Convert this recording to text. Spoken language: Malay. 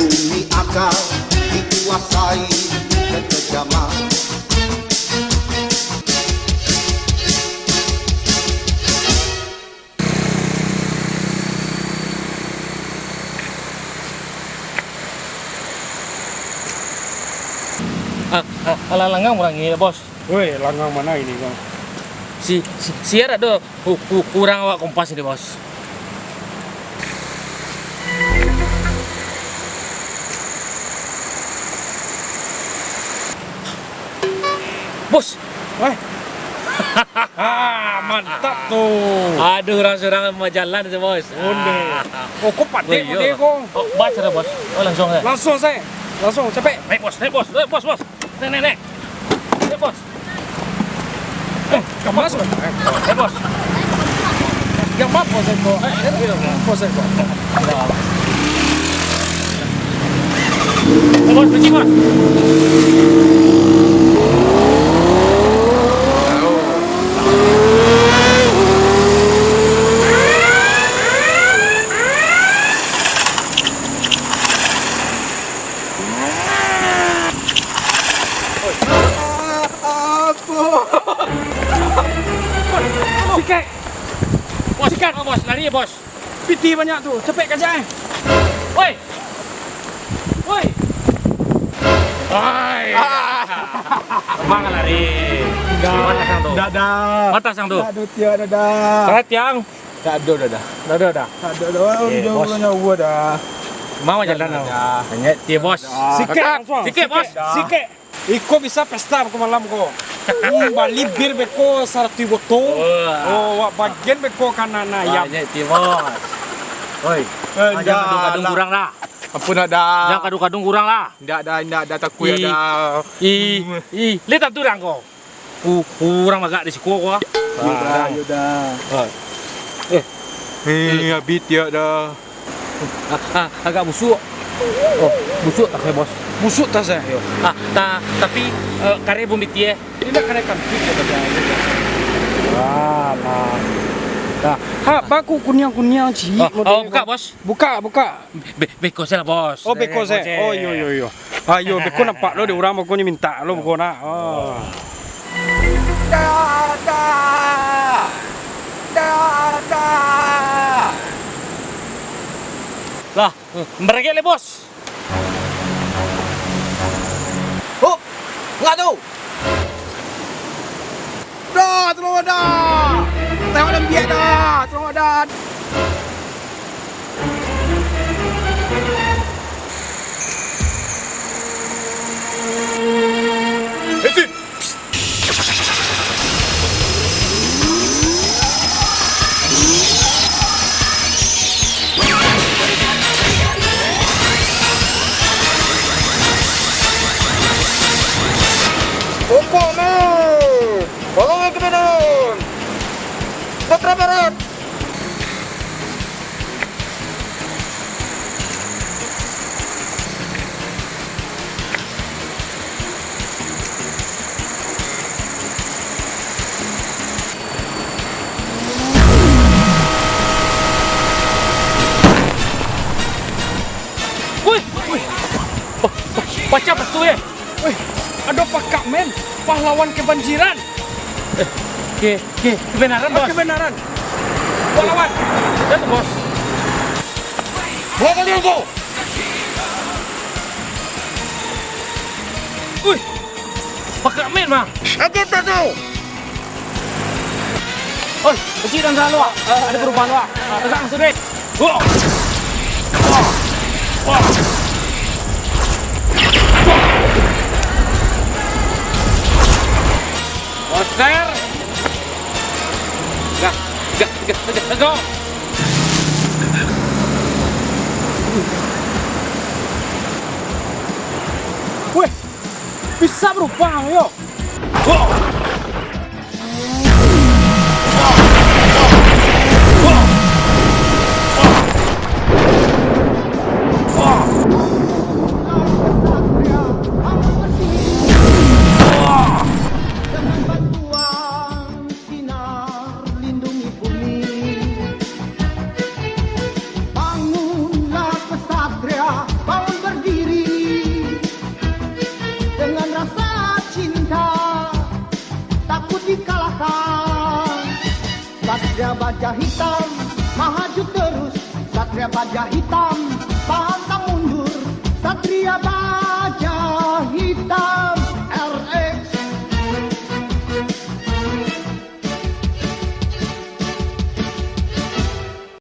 Bumi akan dikuasai kekejaman. Langgang orang ini bos. Woi, langgang mana ini kau? Si ada kurang awak kompas ini bos. Bos. Mantap tuh. Aduh, orang-orang mau jalan itu bos. Oh, kok pandai pandai kau? Oh, baca dah bos. Oh, langsung saya. Langsung cepet. Naik bos. Nek. Naik bos. Kemas bos. Naik bos. Yang apa bos kau? Bos kau. Bos, benci bos. Sikat. Bos, lari ya bos. Piti banyak tuh, cepet kerja. Woi. Kemana lari? Mata sang tu. Mata sang tu. Sangat tiang. Tak ada. Jauh dah. Mau jalan tu. Sangat tiang bos. Sikit bos. Sikit. Iko bisa pesta ke malam ko. Balik bir beko sarati botol. Oh, wak bagian beko kanan ayam. Sangat tiang bos. Oi. Jangan kadung-kadung kurang lah. Apa nak dah? Jangan kadung-kadung kurang lah. Tidak ada takut ada. Lihat tu orang kau. Kurang agak di sekolah kau. Yuda. Habis tiada. Agak busuk. Oh, busuk tak saya bos. Busuk tak saya? Tapi kare bumi tie. Ini nak kena kantik ya tadi. Dah. Baku kunyang cik. Buka bos. Buka. Beko saya lah bos. Oh beko saya. Oh yo. Ayo beko nampak lo di orang beko ni minta lo beko nak. Lah, mereka le bos. Oh, enggak tu. Tolong ada. Tengok dalam biar dah. Tolong ada. Hei, Kumpul ni. Tolong ke Benun. Putra Barat. Baca betul ya. Ada pakak men. Pahlawan kebanjiran. Kebenaran bos. Kebenaran. Pahlawan. Dan bos. Buat kalian kau. Pakak men mah. Aku tak tahu. Oi, kecil dan salah luak. Ada perubahan luak. Tegak sudah. Oster. Go. Weh, bisa berubah yo. Bangunlah kesatria, bangun Satria Baja Hitam, maju terus. Satria Baja Hitam,